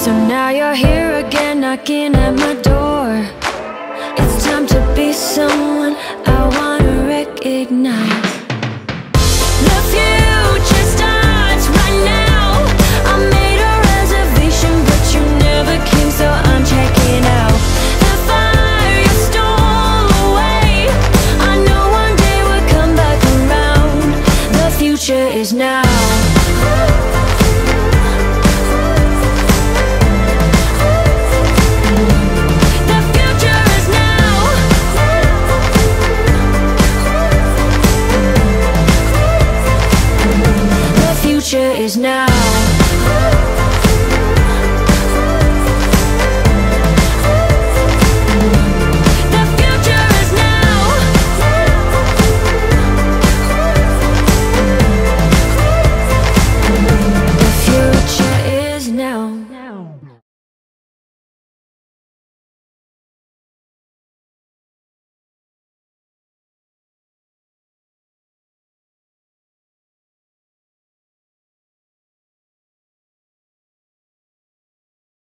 So now you're here again, knocking at my door. It's time to be someone I wanna recognize. The future starts right now. I made a reservation, but you never came, so I'm checking out. The fire you stole away, I know one day we'll come back around. The future is now. Is now.